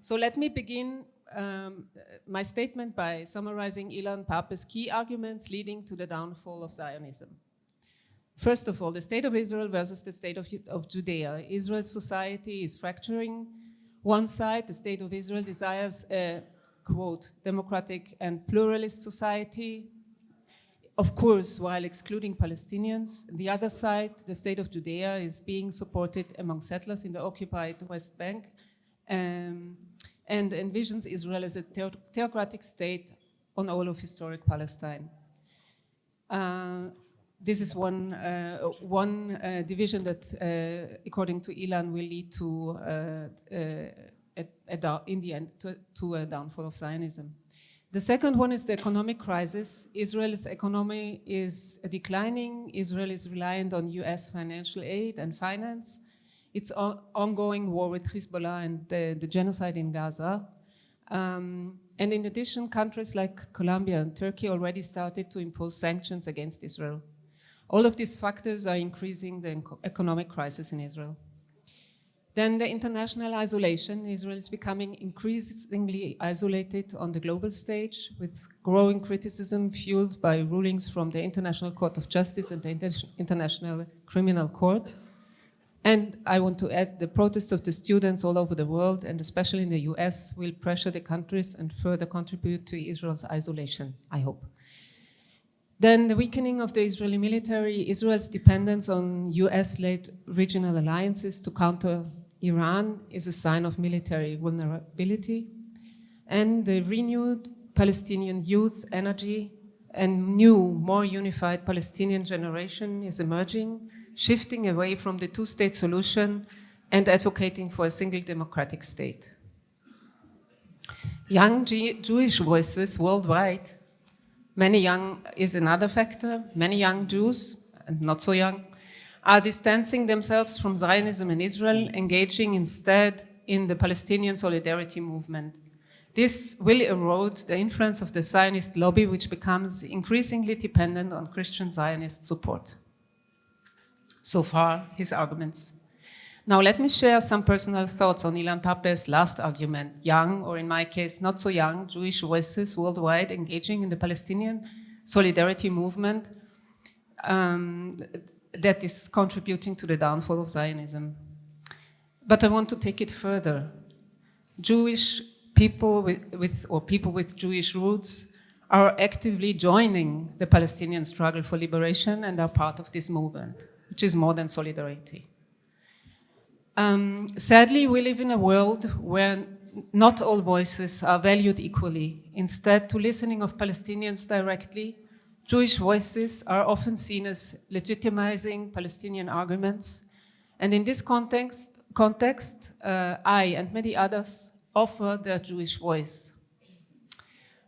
So let me begin my statement by summarizing Ilan Pappé's key arguments leading to the downfall of Zionism. First of all, the state of Israel versus the state of Judea. Israel's society is fracturing. One side, the state of Israel, desires a, quote, democratic and pluralist society, of course, while excluding Palestinians. The other side, the state of Judea, is being supported among settlers in the occupied West Bank and envisions Israel as a theocratic state on all of historic Palestine. This is one division that, according to Ilan, will lead to, in the end, to a downfall of Zionism. The second one is the economic crisis. Israel's economy is declining. Israel is reliant on US financial aid and finance. Its ongoing war with Hezbollah and the genocide in Gaza. And in addition, countries like Colombia and Turkey already started to impose sanctions against Israel. All of these factors are increasing the economic crisis in Israel. Then the international isolation. Israel is becoming increasingly isolated on the global stage, with growing criticism fueled by rulings from the International Court of Justice and the International Criminal Court. And I want to add, the protests of the students all over the world, and especially in the US, will pressure the countries and further contribute to Israel's isolation, I hope. Then the weakening of the Israeli military, Israel's dependence on US-led regional alliances to counter Iran is a sign of military vulnerability. And the renewed Palestinian youth energy and new, more unified Palestinian generation is emerging, shifting away from the two-state solution and advocating for a single democratic state. Young Jewish voices worldwide, many young is another factor, many young Jews, and not so young, are distancing themselves from Zionism and Israel, engaging instead in the Palestinian Solidarity movement. This will erode the influence of the Zionist lobby, which becomes increasingly dependent on Christian Zionist support. So far, his arguments. Now let me share some personal thoughts on Ilan Pappé's last argument, young, or in my case, not so young, Jewish voices worldwide engaging in the Palestinian Solidarity movement that is contributing to the downfall of Zionism. But I want to take it further. Jewish people people with Jewish roots are actively joining the Palestinian struggle for liberation and are part of this movement, which is more than solidarity. Sadly, we live in a world where not all voices are valued equally. Instead, to listening of Palestinians directly, Jewish voices are often seen as legitimizing Palestinian arguments. And in this context, I and many others offer their Jewish voice.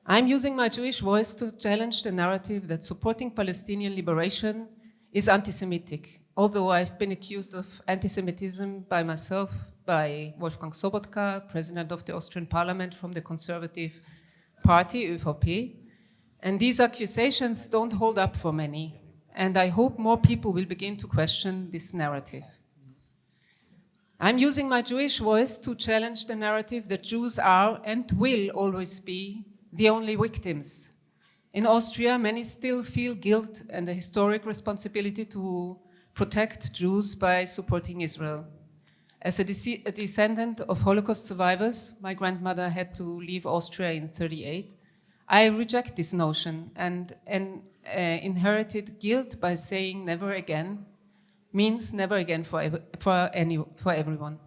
I'm using my Jewish voice to challenge the narrative that supporting Palestinian liberation is anti-Semitic, although I've been accused of anti-Semitism by myself, by Wolfgang Sobotka, president of the Austrian parliament from the Conservative Party, ÖVP. And these accusations don't hold up for many, and I hope more people will begin to question this narrative. I'm using my Jewish voice to challenge the narrative that Jews are and will always be the only victims. In Austria, many still feel guilt and a historic responsibility to protect Jews by supporting Israel. As a descendant of Holocaust survivors, my grandmother had to leave Austria in 1938. I reject this notion and inherited guilt by saying never again means never again for everyone.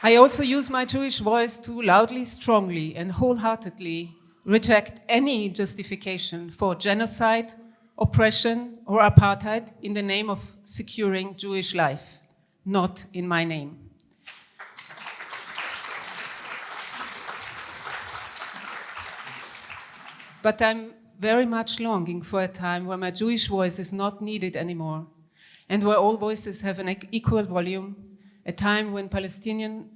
I also use my Jewish voice to loudly, strongly, and wholeheartedly reject any justification for genocide, oppression, or apartheid in the name of securing Jewish life. Not in my name. But I'm very much longing for a time where my Jewish voice is not needed anymore, and where all voices have an equal volume, a time when Palestine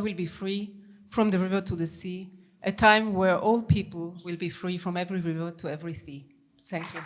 will be free from the river to the sea, a time where all people will be free from every river to every sea. Thank you.